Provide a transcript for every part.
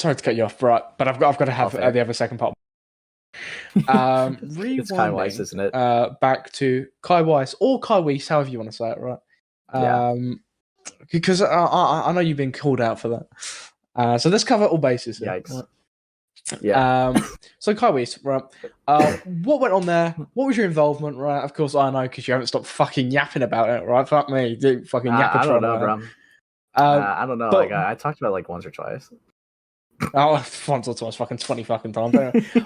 Sorry to cut you off, right? But I've got to have fair. the other second part. It's Kai Weiss, Rewinding isn't it? back to Kai Weiss or Kai Weiss, however you want to say it, right? Yeah. Because I know you've been called out for that. So let's cover all bases here. Yikes. Right? Yeah. So Kai Weiss, right? What went on there? What was your involvement, right? Of course, I know because you haven't stopped fucking yapping about it, right? Fuck me, dude, fucking yapping. I don't know, bro. I don't know. But, like I talked about it like once or twice. Oh, once or twice, fucking 20 fucking times.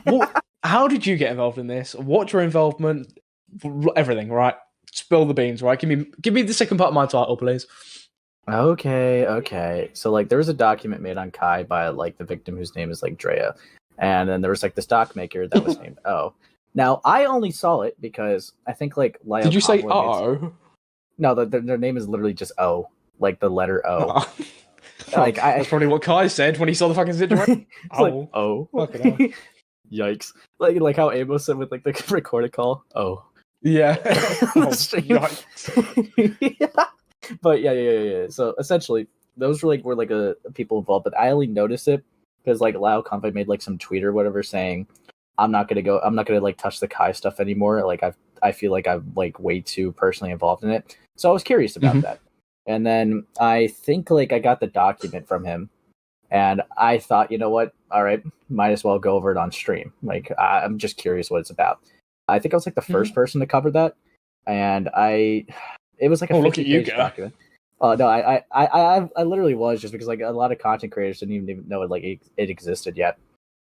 Anyway, how did you get involved in this? What's your involvement? Everything, right? Spill the beans, right? Give me the second part of my title, please. Okay. So like there was a document made on Kai by like the victim whose name is like Drea. And then there was like this doc maker that was named O. Now I only saw it because I think like Lyle Did you say Coughlin No, their name is literally just O. Like the letter O. Like that's probably what Kai said when he saw the fucking situation. Like, oh. Yikes. Like how Amos said with like the recorded call. Oh. Yeah. Yeah. But yeah. So essentially, those were like a people involved, but I only noticed it because like Lyle Convey made like some tweet or whatever saying, I'm not gonna like touch the Kai stuff anymore. Like I feel like I'm like way too personally involved in it. So I was curious about that. And then I think like I got the document from him and I thought, you know what? All right, might as well go over it on stream. Like I'm just curious what it's about. I think I was like the first person to cover that. And it was like a 50-page document. No, I literally was just because like a lot of content creators didn't even know it existed yet.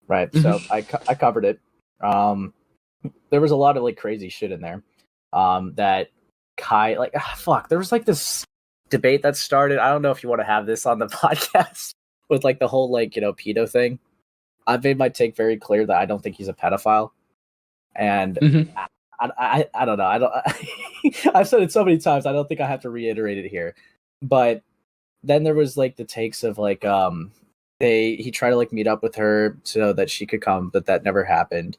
Right. So I covered it. There was a lot of like crazy shit in there. That Kai there was like this debate that started. I don't know if you want to have this on the podcast with like the whole like, pedo thing. I've made my take very clear that I don't think he's a pedophile. And I don't know. I've said it so many times. I don't think I have to reiterate it here. But then there was like the takes of like he tried to like meet up with her so that she could come, but that never happened.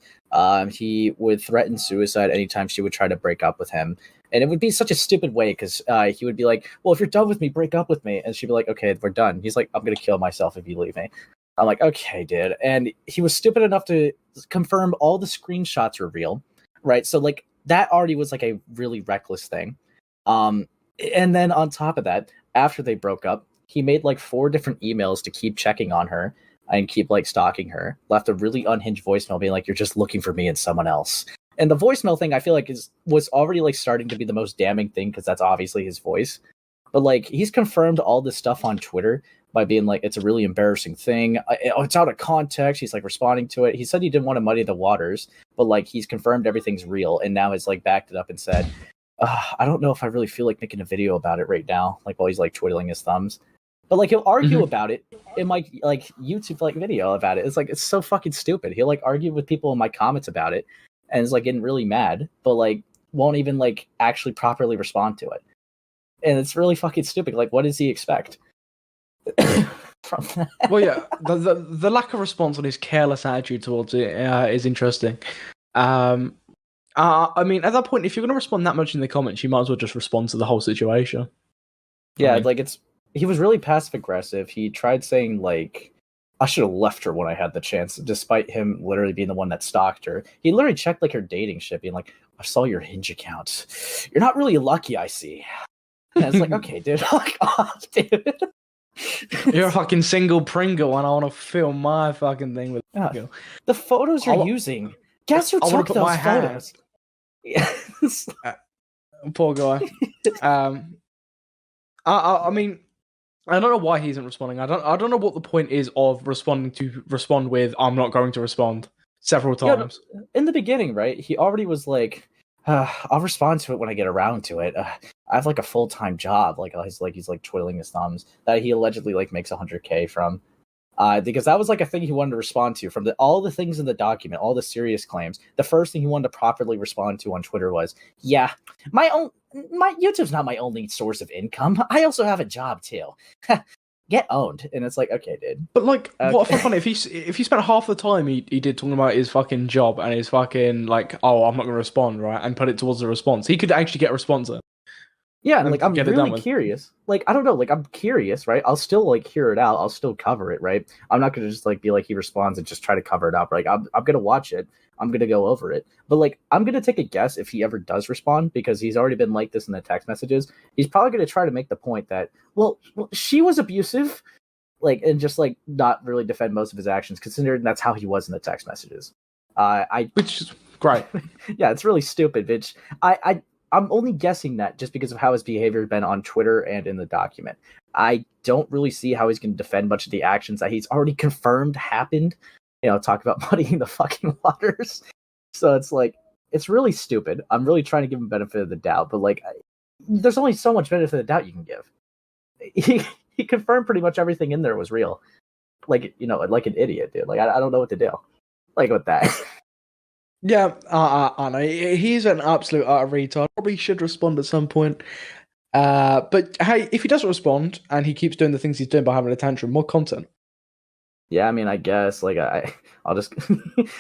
He would threaten suicide anytime she would try to break up with him. And it would be such a stupid way because he would be like, well, if you're done with me, break up with me. And she'd be like, okay, we're done. He's like, I'm going to kill myself if you leave me. I'm like, okay, dude. And he was stupid enough to confirm all the screenshots were real. Right. So like that already was like a really reckless thing. And then on top of that, after they broke up, he made like 4 different emails to keep checking on her and keep like stalking her. Left a really unhinged voicemail being like, you're just looking for me and someone else. And the voicemail thing I feel like was already like starting to be the most damning thing because that's obviously his voice. But like he's confirmed all this stuff on Twitter by being like, it's a really embarrassing thing. It's out of context. He's like responding to it. He said he didn't want to muddy the waters, but like he's confirmed everything's real and now has like backed it up and said, I don't know if I really feel like making a video about it right now. Like while he's like twiddling his thumbs. But like he'll argue about it in my like YouTube like video about it. It's like it's so fucking stupid. He'll like argue with people in my comments about it and is like getting really mad, but like won't even like actually properly respond to it. And it's really fucking stupid. Like what does he expect? From that? Well, yeah, the lack of response and his careless attitude towards it is interesting. I mean, at that point, if you're going to respond that much in the comments, you might as well just respond to the whole situation. Yeah, like he was really passive aggressive. He tried saying like, I should have left her when I had the chance, despite him literally being the one that stalked her. He literally checked like her dating shit, being like, I saw your Hinge account. You're not really lucky, I see. And I was like, okay, dude, fuck off, dude. You're a fucking single Pringle, and I want to film my fucking thing with you. The photos you're using. Guess who took those photos? Yes. Poor guy. I mean, I don't know why he isn't responding. I don't know what the point is of respond with I'm not going to respond several times. Yeah, in the beginning, right? He already was like, I'll respond to it when I get around to it. I have like a full-time job. He's like twiddling his thumbs that he allegedly like makes $100K from. Because that was like a thing he wanted to respond to from all the things in the document, all the serious claims. The first thing he wanted to properly respond to on Twitter was, yeah, my YouTube's not my only source of income. I also have a job too. Get owned. And it's like, okay, dude. But like, what if funny if he spent half the time he did talking about his fucking job and his fucking like, oh, I'm not gonna respond, right, and put it towards the response, he could actually get a response then. Yeah, and like I'm get it done really with. curious. Like I don't know, like I'm curious, right? I'll still like hear it out. I'll still cover it, right? I'm not gonna just like be like he responds and just try to cover it up. Like I'm gonna watch it. I'm gonna go over it. But like I'm gonna take a guess if he ever does respond because he's already been like this in the text messages. He's probably gonna try to make the point that well she was abusive, like and just like not really defend most of his actions, considering that's how he was in the text messages. Which is great. Yeah, it's really stupid, bitch. I'm only guessing that just because of how his behavior has been on Twitter and in the document. I don't really see how he's going to defend much of the actions that he's already confirmed happened. You know, talk about muddying the fucking waters. So it's like, it's really stupid. I'm really trying to give him benefit of the doubt, but like, there's only so much benefit of the doubt you can give. He confirmed pretty much everything in there was real. Like, you know, like an idiot, dude. Like, I don't know what to do. Like with that. Yeah, I know. He's an absolute utter retard. Probably should respond at some point. But hey, if he doesn't respond and he keeps doing the things he's doing by having a tantrum, more content. Yeah, I mean, I guess like I'll just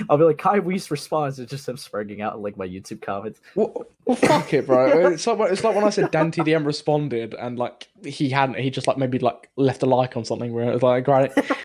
I'll be like Kai Weiss responds. It's just him sparking out in like my YouTube comments. Well, fuck it, bro. It's like when I said Dan TDM responded and like he hadn't. He just like maybe like left a like on something where it was like great.